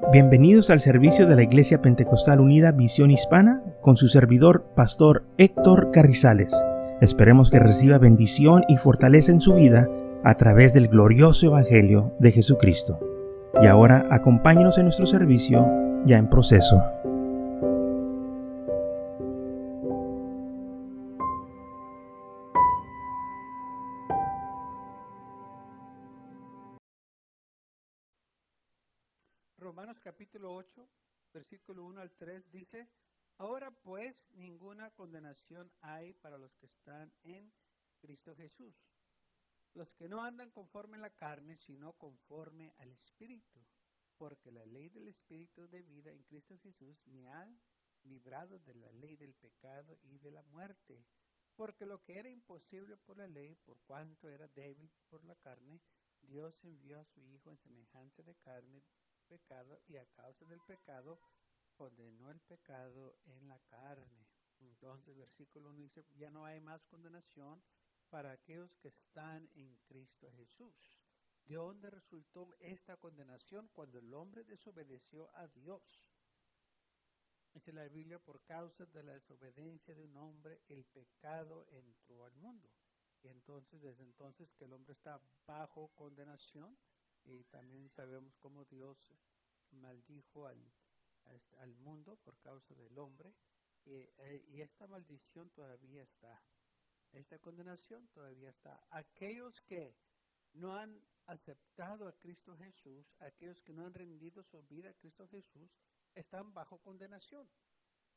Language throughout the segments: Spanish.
Bienvenidos al servicio de la Iglesia Pentecostal Unida Visión Hispana con su servidor, Pastor Héctor Carrizales. Esperemos que reciba bendición y fortaleza en su vida a través del glorioso Evangelio de Jesucristo. Y ahora acompáñenos en nuestro servicio ya en proceso. Romanos capítulo 8, versículo 1 al 3 dice: Ahora pues ninguna condenación hay para los que están en Cristo Jesús, los que no andan conforme a la carne, sino conforme al Espíritu, porque la ley del Espíritu de vida en Cristo Jesús me ha librado de la ley del pecado y de la muerte, porque lo que era imposible por la ley, por cuanto era débil por la carne, Dios envió a su Hijo en semejanza de carne, pecado, y a causa del pecado condenó el pecado en la carne. Entonces versículo 1 dice: ya no hay más condenación para aquellos que están en Cristo Jesús. ¿De dónde resultó esta condenación? Cuando el hombre desobedeció a Dios. Dice la Biblia: por causa de la desobediencia de un hombre, el pecado entró al mundo. Y entonces, desde entonces que el hombre está bajo condenación, y también sabemos cómo Dios maldijo al mundo por causa del hombre, y esta maldición todavía está, esta condenación todavía está. Aquellos que no han aceptado a Cristo Jesús, aquellos que no han rendido su vida a Cristo Jesús, están bajo condenación.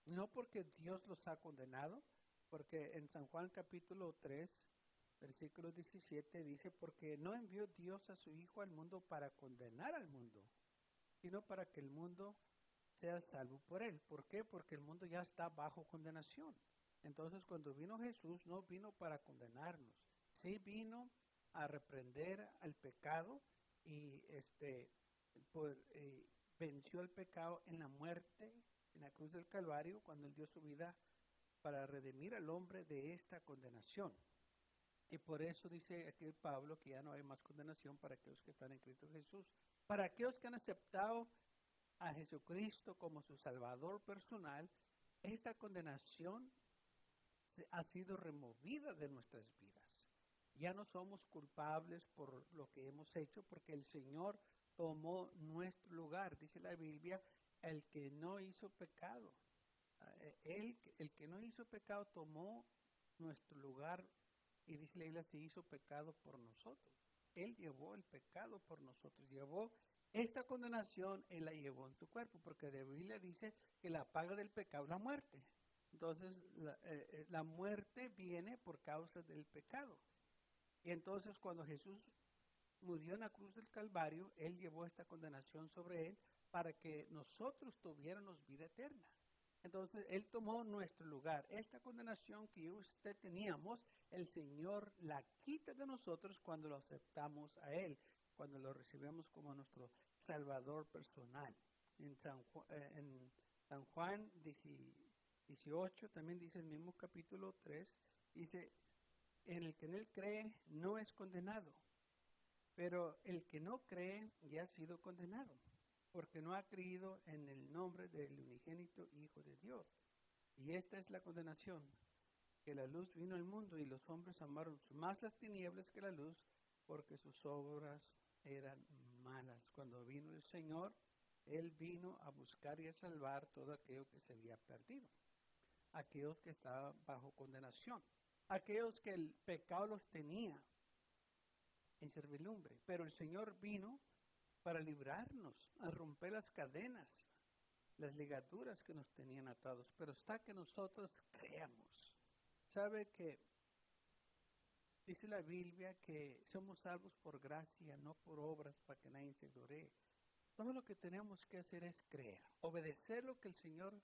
No porque Dios los ha condenado, porque en San Juan capítulo 3, versículo 17 dice: porque no envió Dios a su Hijo al mundo para condenar al mundo, sino para que el mundo sea salvo por él. ¿Por qué? Porque el mundo ya está bajo condenación. Entonces, cuando vino Jesús, no vino para condenarnos, sí vino a reprender al pecado y venció el pecado en la muerte, en la cruz del Calvario, cuando él dio su vida para redimir al hombre de esta condenación. Y por eso dice aquí Pablo que ya no hay más condenación para aquellos que están en Cristo Jesús. Para aquellos que han aceptado a Jesucristo como su Salvador personal, esta condenación ha sido removida de nuestras vidas. Ya no somos culpables por lo que hemos hecho, porque el Señor tomó nuestro lugar. Dice la Biblia: el que no hizo pecado, el que no hizo pecado tomó nuestro lugar. Y dice la Biblia: se hizo pecado por nosotros. Él llevó el pecado por nosotros, llevó esta condenación, Él la llevó en su cuerpo, porque la Biblia dice que la paga del pecado es la muerte. Entonces la muerte viene por causa del pecado. Y entonces cuando Jesús murió en la cruz del Calvario, Él llevó esta condenación sobre Él para que nosotros tuviéramos vida eterna. Entonces Él tomó nuestro lugar. Esta condenación que yo y usted teníamos, el Señor la quita de nosotros cuando lo aceptamos a Él, cuando lo recibimos como nuestro Salvador personal. En San Juan 18 también dice el mismo capítulo 3, dice: en el que en Él cree no es condenado, pero el que no cree ya ha sido condenado, porque no ha creído en el nombre del unigénito Hijo de Dios. Y esta es la condenación, que la luz vino al mundo y los hombres amaron más las tinieblas que la luz, porque sus obras eran malas. Cuando vino el Señor, Él vino a buscar y a salvar todo aquello que se había perdido, aquellos que estaban bajo condenación, aquellos que el pecado los tenía en servidumbre. Pero el Señor vino para librarnos, a romper las cadenas, las ligaduras que nos tenían atados. Pero está que nosotros creamos. ¿Sabe que dice la Biblia que somos salvos por gracia, no por obras, para que nadie se gloree? Todo lo que tenemos que hacer es creer, obedecer lo que el Señor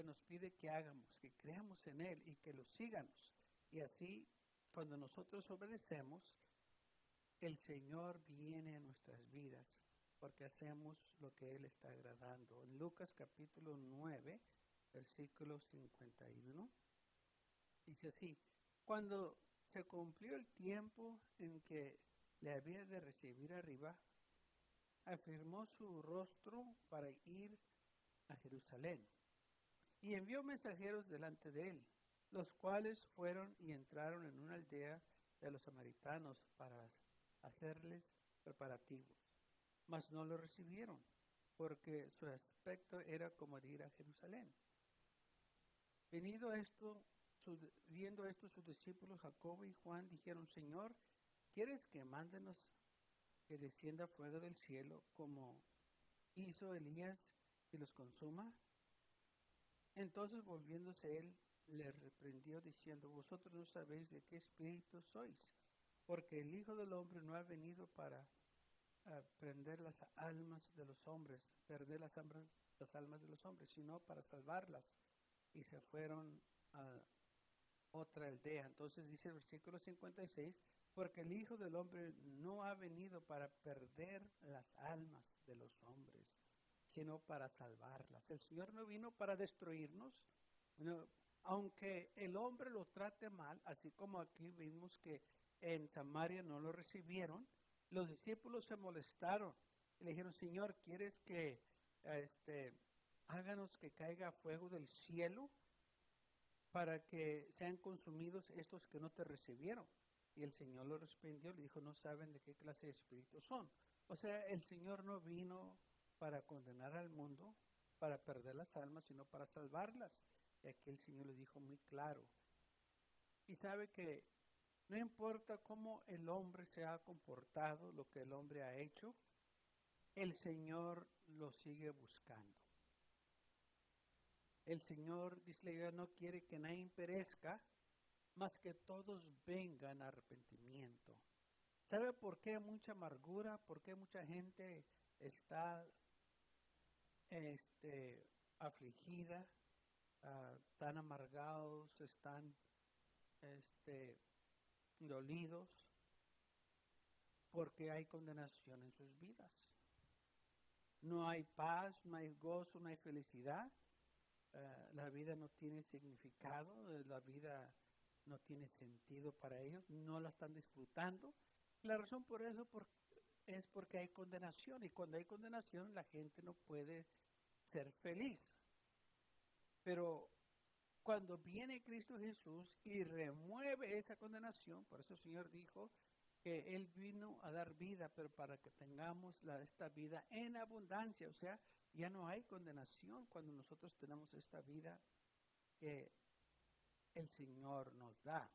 nos pide que hagamos, que creamos en Él y que lo sigamos. Y así, cuando nosotros obedecemos, el Señor viene a nuestras vidas, porque hacemos lo que Él está agradando. En Lucas capítulo 9, versículo 51, dice así: cuando se cumplió el tiempo en que le había de recibir arriba, afirmó su rostro para ir a Jerusalén y envió mensajeros delante de él, los cuales fueron y entraron en una aldea de los samaritanos para hacerles preparativos. Mas no lo recibieron, porque su aspecto era como de ir a Jerusalén. Viendo esto, sus discípulos Jacobo y Juan dijeron: Señor, ¿quieres que mándenos que descienda fuego del cielo, como hizo Elías, y los consuma? Entonces, volviéndose él, les reprendió diciendo: Vosotros no sabéis de qué espíritu sois, porque el Hijo del Hombre no ha venido para perder las almas de los hombres, sino para salvarlas. Y se fueron a otra aldea. Entonces dice el versículo 56, porque el Hijo del Hombre no ha venido para perder las almas de los hombres, sino para salvarlas. El Señor no vino para destruirnos, aunque el hombre lo trate mal, así como aquí vimos que en Samaria no lo recibieron. Los discípulos se molestaron y le dijeron: Señor, ¿quieres que háganos que caiga fuego del cielo para que sean consumidos estos que no te recibieron? Y el Señor lo respondió, le dijo: no saben de qué clase de espíritus son. O sea, el Señor no vino para condenar al mundo, para perder las almas, sino para salvarlas. Y aquí el Señor le dijo muy claro. Y sabe que no importa cómo el hombre se ha comportado, lo que el hombre ha hecho, el Señor lo sigue buscando. El Señor, dice la Biblia, no quiere que nadie perezca, más que todos vengan a arrepentimiento. ¿Sabe por qué mucha amargura? ¿Por qué mucha gente está afligida, tan amargados, están dolidos? Porque hay condenación en sus vidas. No hay paz, no hay gozo, no hay felicidad. La vida no tiene significado, la vida no tiene sentido para ellos, no la están disfrutando. La razón por eso es porque hay condenación, y cuando hay condenación la gente no puede ser feliz. Pero cuando viene Cristo Jesús y remueve esa condenación, por eso el Señor dijo que Él vino a dar vida, pero para que tengamos esta vida en abundancia. O sea, ya no hay condenación cuando nosotros tenemos esta vida que el Señor nos da.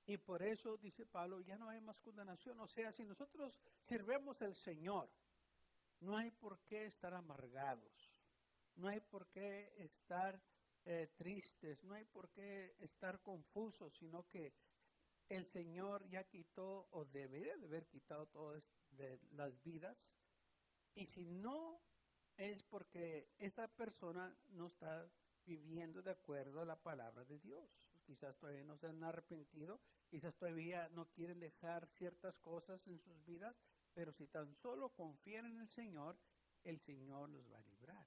Y por eso, dice Pablo, ya no hay más condenación. O sea, si nosotros sirvemos al Señor, no hay por qué estar amargados, no hay por qué estar tristes, no hay por qué estar confusos, sino que el Señor ya quitó, o debería de haber quitado todas las vidas. Y si no, es porque esta persona no está viviendo de acuerdo a la palabra de Dios. Quizás todavía no se han arrepentido, quizás todavía no quieren dejar ciertas cosas en sus vidas, pero si tan solo confían en el Señor los va a librar.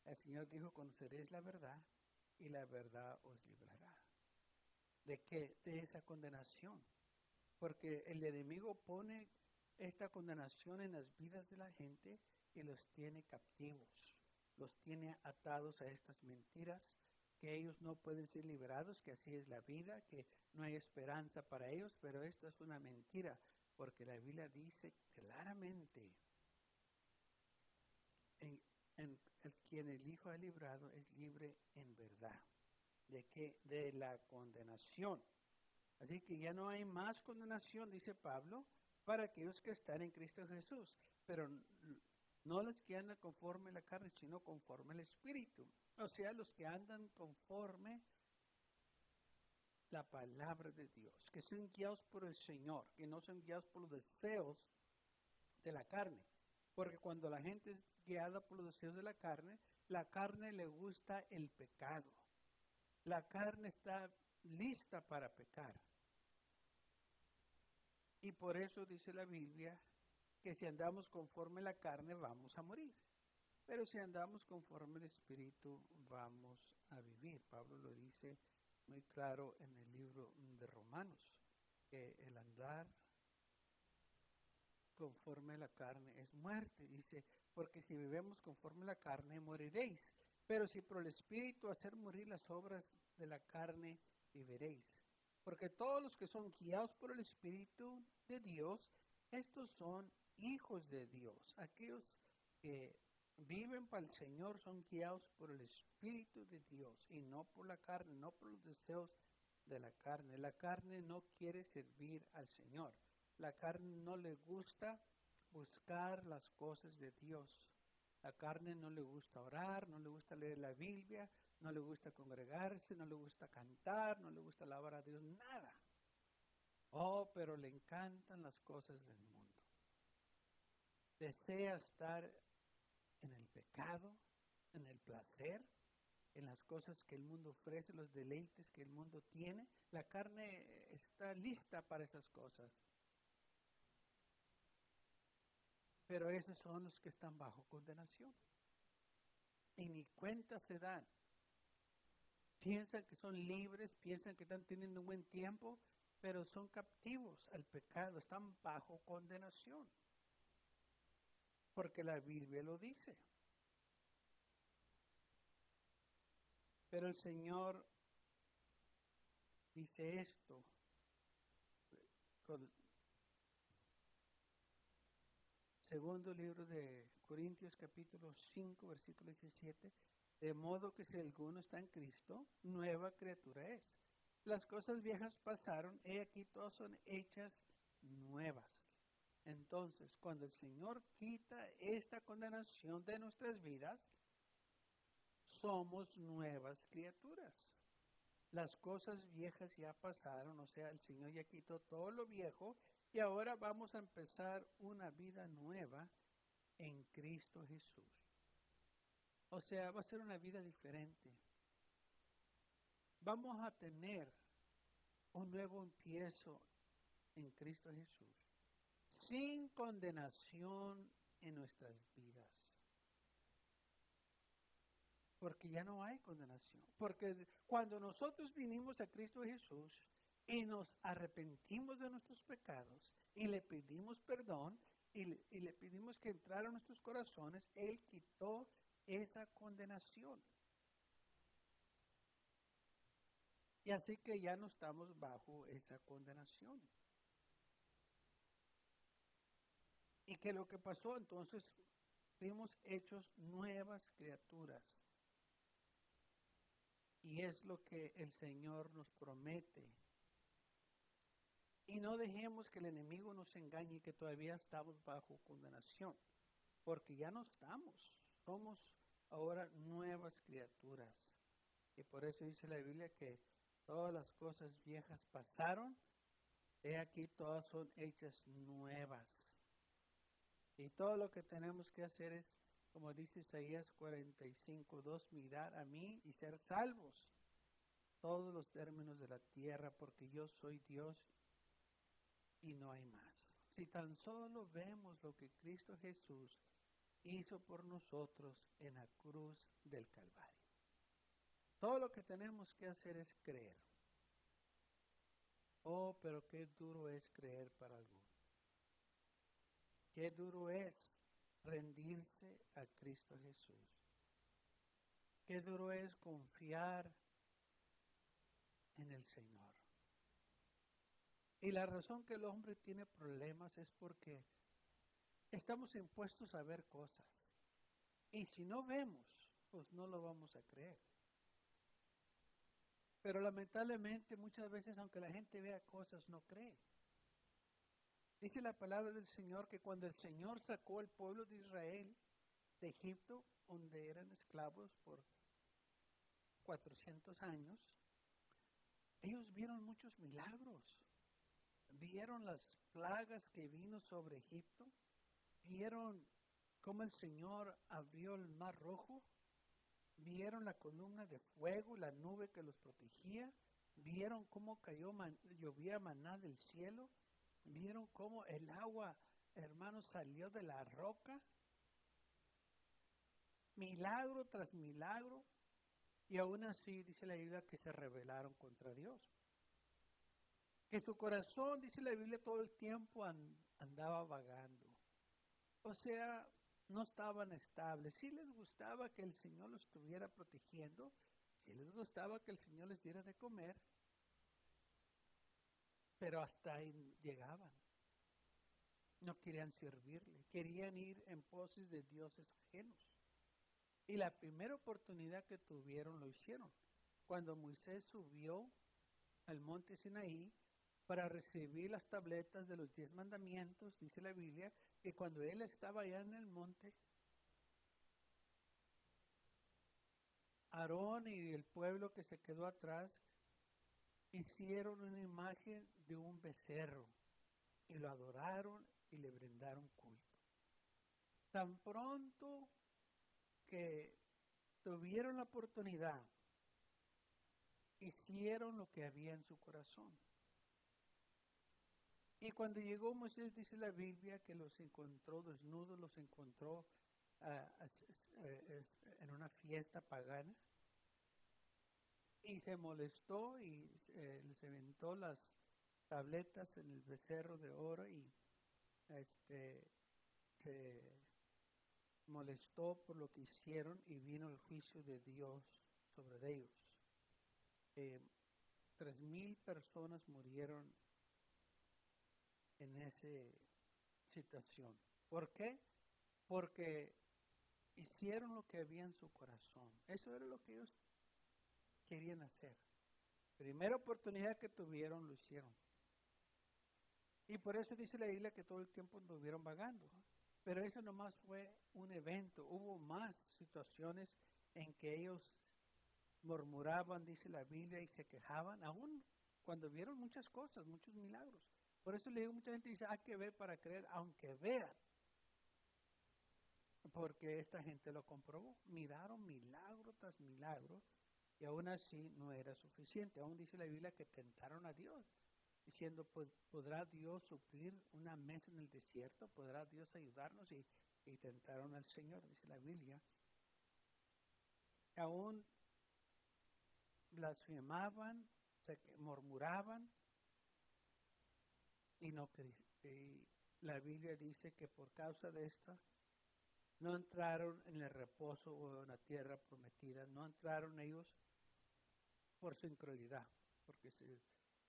El Señor dijo: conoceréis la verdad y la verdad os librará. ¿De qué? De esa condenación. Porque el enemigo pone esta condenación en las vidas de la gente y los tiene captivos, los tiene atados a estas mentiras, que ellos no pueden ser liberados, que así es la vida, que no hay esperanza para ellos. Pero esta es una mentira, porque la Biblia dice claramente: quien el Hijo ha librado es libre en verdad. ¿De qué? De la condenación. Así que ya no hay más condenación, dice Pablo, para aquellos que están en Cristo Jesús, pero no los que andan conforme a la carne, sino conforme al Espíritu. O sea, los que andan conforme la palabra de Dios, que son guiados por el Señor, que no son guiados por los deseos de la carne. Porque cuando la gente es guiada por los deseos de la carne le gusta el pecado. La carne está lista para pecar. Y por eso dice la Biblia que si andamos conforme a la carne vamos a morir. Pero si andamos conforme al Espíritu vamos a vivir. Pablo lo dice muy claro en el libro de Romanos, que el andar conforme a la carne es muerte. Dice, porque si vivemos conforme a la carne, moriréis. Pero si por el Espíritu hacer morir las obras de la carne, viviréis. Porque todos los que son guiados por el Espíritu de Dios, estos son hijos de Dios. Aquellos que viven para el Señor son guiados por el Espíritu de Dios y no por la carne, no por los deseos de la carne. La carne no quiere servir al Señor. La carne no le gusta buscar las cosas de Dios. La carne no le gusta orar, no le gusta leer la Biblia, no le gusta congregarse, no le gusta cantar, no le gusta alabar a Dios, nada. Oh, pero le encantan las cosas del mundo. Desea estar en el pecado, en el placer, en las cosas que el mundo ofrece, los deleites que el mundo tiene. La carne está lista para esas cosas. Pero esos son los que están bajo condenación. Y ni cuenta se dan. Piensan que son libres, piensan que están teniendo un buen tiempo, pero son captivos al pecado, están bajo condenación. Porque la Biblia lo dice. Pero el Señor dice esto. Segundo libro de Corintios capítulo 5, versículo 17. De modo que si alguno está en Cristo, nueva criatura es. Las cosas viejas pasaron, y aquí todas son hechas nuevas. Entonces, cuando el Señor quita esta condenación de nuestras vidas, somos nuevas criaturas. Las cosas viejas ya pasaron, o sea, el Señor ya quitó todo lo viejo y ahora vamos a empezar una vida nueva en Cristo Jesús. O sea, va a ser una vida diferente. Vamos a tener un nuevo empiezo en Cristo Jesús, sin condenación en nuestras vidas. Porque ya no hay condenación. Porque cuando nosotros vinimos a Cristo Jesús y nos arrepentimos de nuestros pecados y le pedimos perdón y le pedimos que entrara a nuestros corazones, Él quitó esa condenación. Y así que ya no estamos bajo esa condenación. Y que lo que pasó entonces, fuimos hechos nuevas criaturas. Y es lo que el Señor nos promete. Y no dejemos que el enemigo nos engañe que todavía estamos bajo condenación. Porque ya no estamos. Somos ahora nuevas criaturas. Y por eso dice la Biblia que todas las cosas viejas pasaron. He aquí todas son hechas nuevas. Y todo lo que tenemos que hacer es, como dice Isaías 45:2, mirar a mí y ser salvos todos los términos de la tierra, porque yo soy Dios y no hay más. Si tan solo vemos lo que Cristo Jesús hizo por nosotros en la cruz del Calvario. Todo lo que tenemos que hacer es creer. Oh, pero qué duro es creer para algunos. Qué duro es rendirse a Cristo Jesús. Qué duro es confiar en el Señor. Y la razón que el hombre tiene problemas es porque estamos impuestos a ver cosas. Y si no vemos, pues no lo vamos a creer. Pero lamentablemente muchas veces, aunque la gente vea cosas, no cree. Dice la palabra del Señor que cuando el Señor sacó al pueblo de Israel de Egipto, donde eran esclavos por 400 años, ellos vieron muchos milagros. Vieron las plagas que vino sobre Egipto. Vieron cómo el Señor abrió el mar rojo. Vieron la columna de fuego, la nube que los protegía. Vieron cómo llovía maná del cielo. Vieron cómo el agua, hermanos, salió de la roca. Milagro tras milagro. Y aún así, dice la Biblia, que se rebelaron contra Dios. Que su corazón, dice la Biblia, todo el tiempo andaba vagando. o sea, no estaban estables. Sí les gustaba que el Señor los estuviera protegiendo, sí les gustaba que el Señor les diera de comer, pero hasta ahí llegaban. No querían servirle, querían ir en poses de dioses ajenos. Y la primera oportunidad que tuvieron lo hicieron. Cuando Moisés subió al monte Sinaí para recibir las tabletas de los 10 mandamientos, dice la Biblia, que cuando él estaba allá en el monte, Aarón y el pueblo que se quedó atrás hicieron una imagen de un becerro y lo adoraron y le brindaron culto. Tan pronto que tuvieron la oportunidad, hicieron lo que había en su corazón. Y cuando llegó Moisés, dice la Biblia, que los encontró desnudos, los encontró en una fiesta pagana, y se molestó y les aventó las tabletas en el becerro de oro y se molestó por lo que hicieron y vino el juicio de Dios sobre ellos. 3,000 personas murieron en esa situación. ¿Por qué? Porque hicieron lo que había en su corazón. Eso era lo que ellos querían hacer. Primera oportunidad que tuvieron, lo hicieron. Y por eso dice la Biblia que todo el tiempo anduvieron vagando. Pero eso nomás fue un evento. Hubo más situaciones en que ellos murmuraban, dice la Biblia, y se quejaban, aún cuando vieron muchas cosas, muchos milagros. Por eso le digo, mucha gente dice, hay que ver para creer, aunque vean. Porque esta gente lo comprobó. Miraron milagro tras milagro y aún así no era suficiente. Aún dice la Biblia que tentaron a Dios, diciendo, pues, ¿podrá Dios suplir una mesa en el desierto? ¿Podrá Dios ayudarnos? Y tentaron al Señor, dice la Biblia. Aún blasfemaban, murmuraban y la Biblia dice que por causa de esto no entraron en el reposo o en la tierra prometida, no entraron ellos por su incredulidad, porque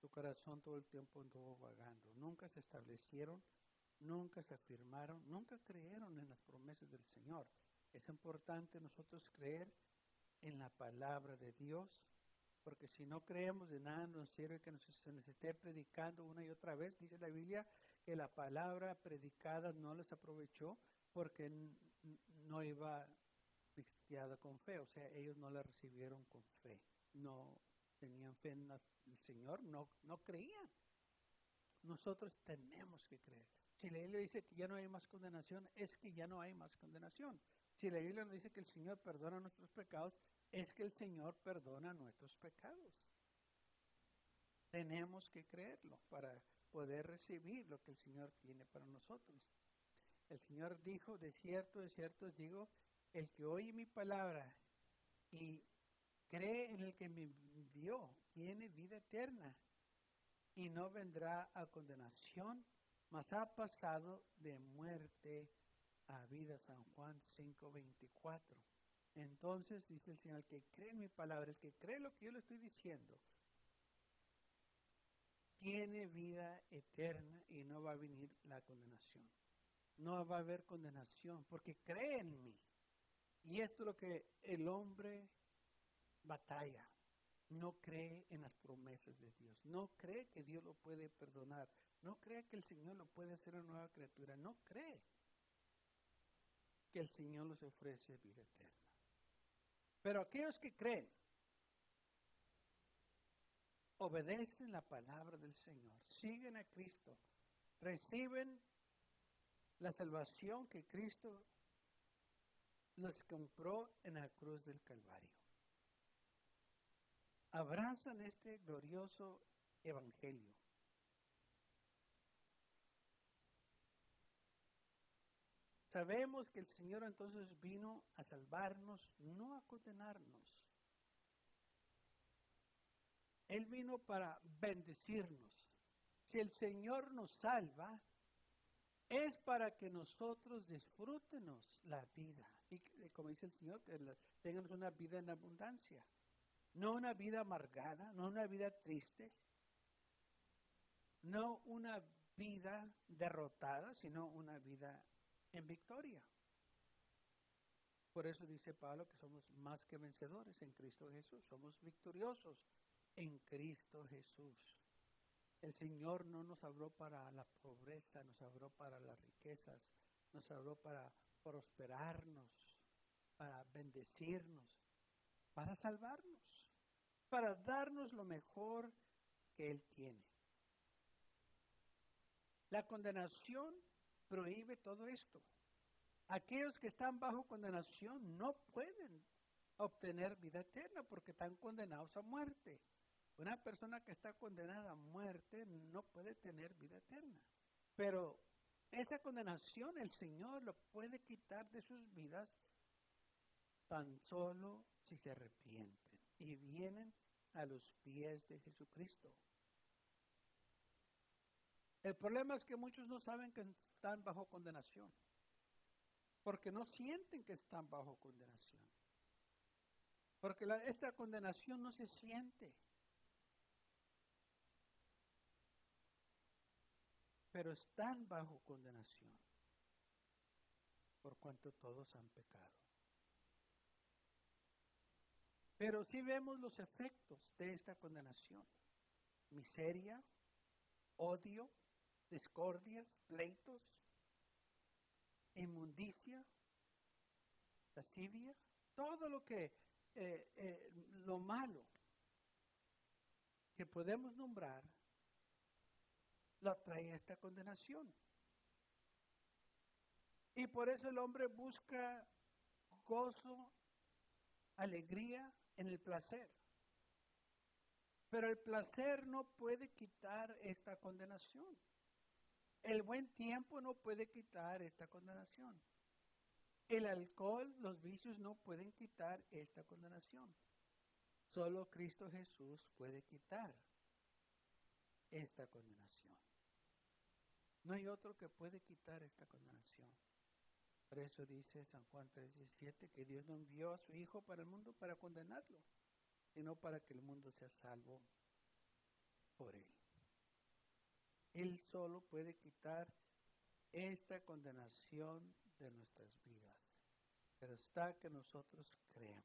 su corazón todo el tiempo anduvo vagando, nunca se establecieron, nunca se afirmaron, nunca creyeron en las promesas del Señor. Es importante nosotros creer en la palabra de Dios, porque si no creemos, de nada nos sirve que se nos esté predicando una y otra vez. Dice la Biblia que la palabra predicada no les aprovechó porque no iba mixteada con fe, o sea, ellos no la recibieron con fe, no tenían fe en el Señor, no creían. Nosotros tenemos que creer. Si la Biblia dice que ya no hay más condenación, es que ya no hay más condenación. Si la Biblia nos dice que el Señor perdona nuestros pecados, es que el Señor perdona nuestros pecados. Tenemos que creerlo para poder recibir lo que el Señor tiene para nosotros. El Señor dijo, de cierto os digo, el que oye mi palabra y cree en el que me envió, tiene vida eterna y no vendrá a condenación, mas ha pasado de muerte a vida. San Juan 5:24. Entonces dice el Señor, el que cree en mi palabra, el que cree lo que yo le estoy diciendo, tiene vida eterna y no va a venir la condenación. No va a haber condenación porque cree en mí. Y esto es lo que el hombre batalla. No cree en las promesas de Dios. No cree que Dios lo puede perdonar. No cree que el Señor lo puede hacer una nueva criatura. No cree que el Señor les ofrece vida eterna. Pero aquellos que creen, obedecen la palabra del Señor, siguen a Cristo, reciben la salvación que Cristo les compró en la cruz del Calvario. Abrazan este glorioso evangelio. Sabemos que el Señor entonces vino a salvarnos, no a condenarnos. Él vino para bendecirnos. Si el Señor nos salva, es para que nosotros disfrútenos la vida. Y como dice el Señor, que tengamos una vida en abundancia. No una vida amargada, no una vida triste, no una vida derrotada, sino una vida en victoria. Por eso dice Pablo que somos más que vencedores en Cristo Jesús. Somos victoriosos en Cristo Jesús. El Señor no nos habló para la pobreza, nos habló para las riquezas, nos habló para prosperarnos, para bendecirnos, para salvarnos, para darnos lo mejor que Él tiene. La condenación prohíbe todo esto. Aquellos que están bajo condenación no pueden obtener vida eterna porque están condenados a muerte. Una persona que está condenada a muerte no puede tener vida eterna. Pero esa condenación el Señor lo puede quitar de sus vidas tan solo si se arrepienten y vienen a los pies de Jesucristo. El problema es que muchos no saben que están bajo condenación, porque no sienten que están bajo condenación. Porque esta condenación no se siente. Pero están bajo condenación, por cuanto todos han pecado. Pero sí vemos los efectos de esta condenación: miseria, odio, discordias, pleitos, inmundicia, lascivia, todo lo que lo malo que podemos nombrar lo trae esta condenación. Y por eso el hombre busca gozo, alegría en el placer. Pero el placer no puede quitar esta condenación. El buen tiempo no puede quitar esta condenación. El alcohol, los vicios no pueden quitar esta condenación. Solo Cristo Jesús puede quitar esta condenación. No hay otro que puede quitar esta condenación. Por eso dice San Juan 3:17 que Dios no envió a su Hijo para el mundo para condenarlo, sino para que el mundo sea salvo por Él. Él solo puede quitar esta condenación de nuestras vidas. Pero está que nosotros creemos.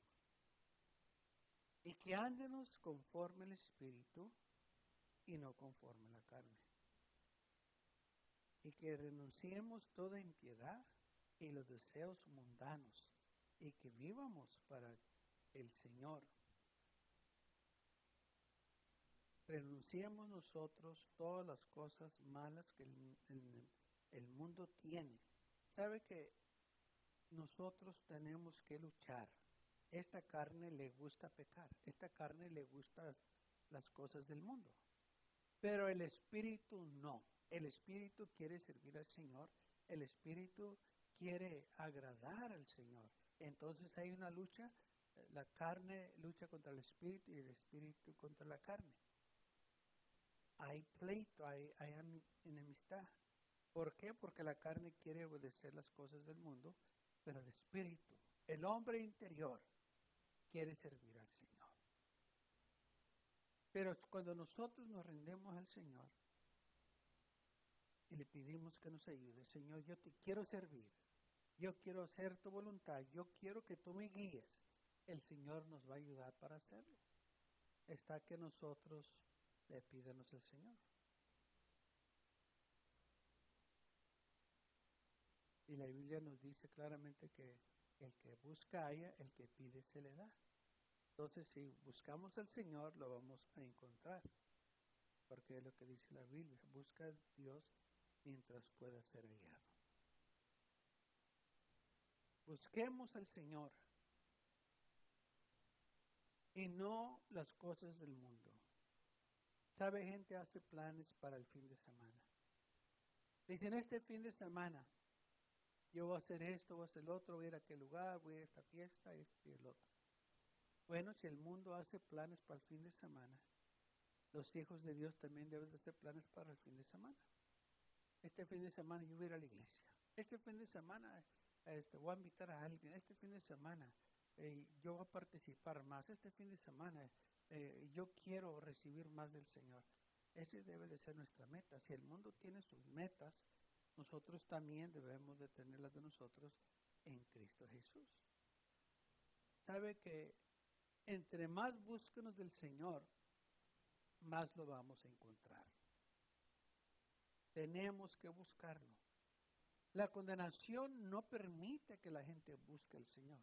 Y que andemos conforme al Espíritu y no conforme a la carne. Y que renunciemos toda impiedad y los deseos mundanos y que vivamos para el Señor. Renunciemos nosotros todas las cosas malas que el mundo tiene. ¿Sabe que nosotros tenemos que luchar? Esta carne le gusta pecar, esta carne le gusta las cosas del mundo, pero el Espíritu no. El Espíritu quiere servir al Señor, el Espíritu quiere agradar al Señor. Entonces hay una lucha, la carne lucha contra el Espíritu y el Espíritu contra la carne. Hay pleito, hay enemistad. ¿Por qué? Porque la carne quiere obedecer las cosas del mundo, pero el Espíritu, el hombre interior, quiere servir al Señor. Pero cuando nosotros nos rendemos al Señor y le pedimos que nos ayude, Señor, yo te quiero servir, yo quiero hacer tu voluntad, yo quiero que tú me guíes, el Señor nos va a ayudar para hacerlo. Está que nosotros le pidamos al Señor. Y la Biblia nos dice claramente que el que busca halla, el que pide se le da. Entonces, si buscamos al Señor, lo vamos a encontrar. Porque es lo que dice la Biblia. Busca a Dios mientras pueda ser hallado. Busquemos al Señor y no las cosas del mundo. ¿Sabe? Gente hace planes para el fin de semana. Dicen, este fin de semana yo voy a hacer esto, voy a hacer el otro, voy a ir a aquel lugar, voy a ir a esta fiesta, esto y el otro. Bueno, si el mundo hace planes para el fin de semana, los hijos de Dios también deben de hacer planes para el fin de semana. este fin de semana yo voy a ir a la iglesia. Este fin de semana voy a invitar a alguien. Este fin de semana yo voy a participar más. Este fin de semana yo quiero recibir más del Señor. Esa debe de ser nuestra meta. Si el mundo tiene sus metas, nosotros también debemos de tenerlas de nosotros en Cristo Jesús. Sabe que entre más búsquenos del Señor, más lo vamos a encontrar. Tenemos que buscarlo. La condenación no permite que la gente busque al Señor,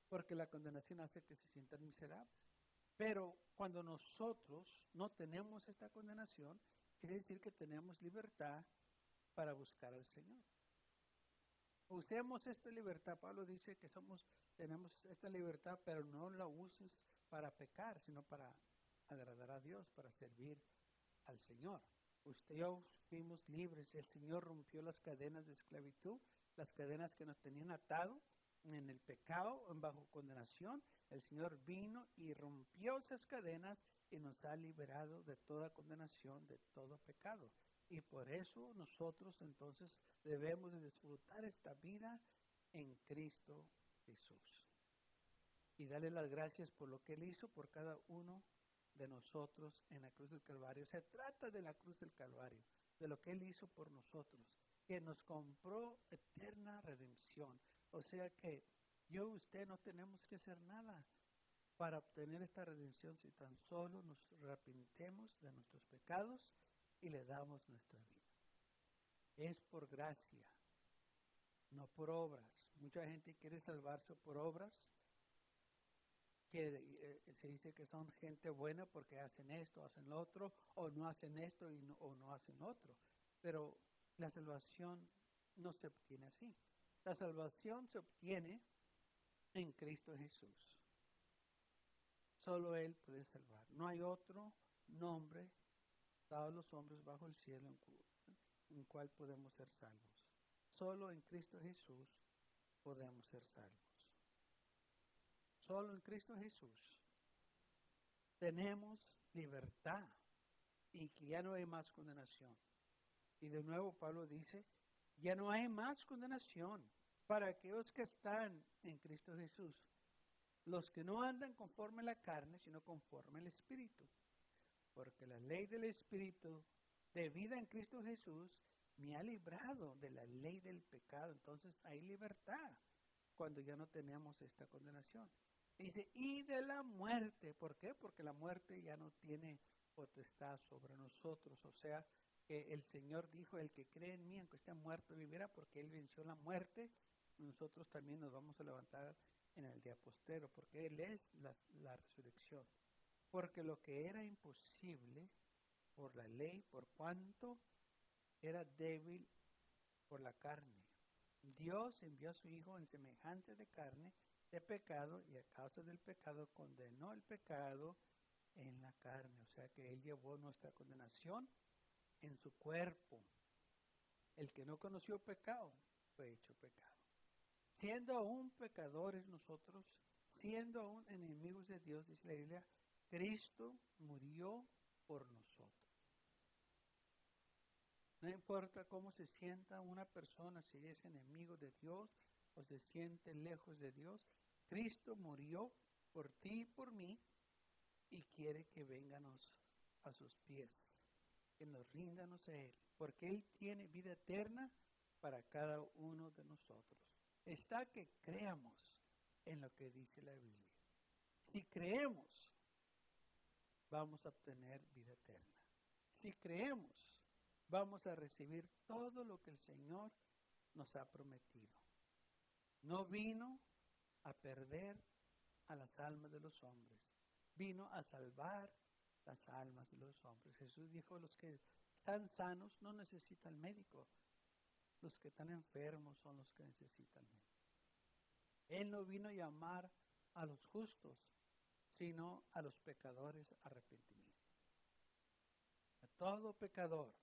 porque la condenación hace que se sientan miserables. Pero cuando nosotros no tenemos esta condenación, quiere decir que tenemos libertad para buscar al Señor. Usemos esta libertad. Pablo dice que tenemos esta libertad, pero no la uses para pecar, sino para agradar a Dios, para servir al Señor. Usted y yo fuimos libres. El Señor rompió las cadenas de esclavitud, las cadenas que nos tenían atado en el pecado, bajo condenación. El Señor vino y rompió esas cadenas y nos ha liberado de toda condenación, de todo pecado. Y por eso nosotros entonces debemos de disfrutar esta vida en Cristo Jesús. Y darle las gracias por lo que Él hizo por cada uno de nosotros en la cruz del Calvario. Se trata de la cruz del Calvario, de lo que Él hizo por nosotros, que nos compró eterna redención. O sea que yo y usted no tenemos que hacer nada para obtener esta redención, si tan solo nos arrepentemos de nuestros pecados y le damos nuestra vida. Es por gracia, no por obras. Mucha gente quiere salvarse por obras, que se dice que son gente buena porque hacen esto, hacen lo otro, o no hacen esto o no hacen otro. Pero la salvación no se obtiene así. La salvación se obtiene en Cristo Jesús. Solo Él puede salvar. No hay otro nombre dado a los hombres bajo el cielo en cual podemos ser salvos. Solo en Cristo Jesús podemos ser salvos. Solo en Cristo Jesús tenemos libertad y que ya no hay más condenación. Y de nuevo Pablo dice, ya no hay más condenación para aquellos que están en Cristo Jesús. Los que no andan conforme a la carne, sino conforme al Espíritu. Porque la ley del Espíritu de vida en Cristo Jesús me ha librado de la ley del pecado. Entonces hay libertad cuando ya no tenemos esta condenación. Dice, y de la muerte. ¿Por qué? Porque la muerte ya no tiene potestad sobre nosotros. O sea, que el Señor dijo, el que cree en mí, aunque esté muerto, vivirá, porque Él venció la muerte. Nosotros también nos vamos a levantar en el día postero, porque Él es la resurrección. Porque lo que era imposible por la ley, por cuanto era débil por la carne, Dios envió a su Hijo en semejanza de carne, de pecado, y a causa del pecado condenó el pecado en la carne. O sea que Él llevó nuestra condenación en su cuerpo. El que no conoció pecado fue hecho pecado. Siendo aún pecadores nosotros, siendo aún enemigos de Dios, dice la Biblia, Cristo murió por nosotros. No importa cómo se sienta una persona, si es enemigo de Dios o se siente lejos de Dios, Cristo murió por ti y por mí y quiere que vengamos a sus pies, que nos rindamos a Él, porque Él tiene vida eterna para cada uno de nosotros. Está que creamos en lo que dice la Biblia. Si creemos, vamos a obtener vida eterna. Si creemos, vamos a recibir todo lo que el Señor nos ha prometido. No vino a perder a las almas de los hombres, vino a salvar las almas de los hombres. Jesús dijo, los que están sanos no necesitan médico, los que están enfermos son los que necesitan médico. Él no vino a llamar a los justos, sino a los pecadores a arrepentimiento. A todo pecador,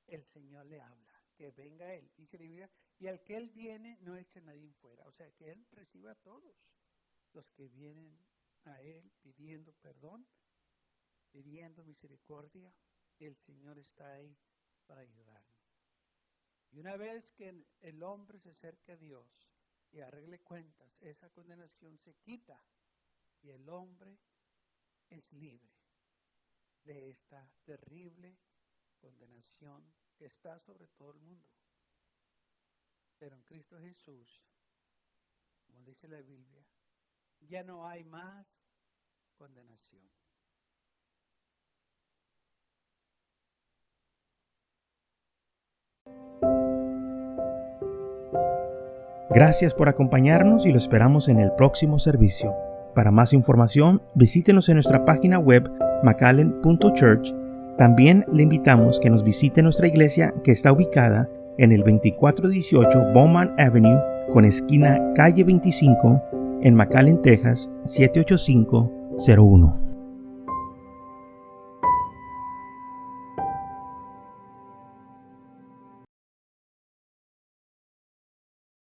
el Señor le habla, que venga a Él. Dice la Biblia, y al que Él viene, no eche a nadie fuera. O sea, que Él recibe a todos los que vienen a Él pidiendo perdón, pidiendo misericordia. El Señor está ahí para ayudarnos. Y una vez que el hombre se acerque a Dios y arregle cuentas, esa condenación se quita y el hombre es libre de esta terrible condenación que está sobre todo el mundo. Pero en Cristo Jesús, como dice la Biblia, ya no hay más condenación. Gracias por acompañarnos y lo esperamos en el próximo servicio. Para más información, visítenos en nuestra página web mcallen.church. También le invitamos que nos visite nuestra iglesia que está ubicada en el 2418 Bowman Avenue con esquina calle 25 en McAllen, Texas 78501.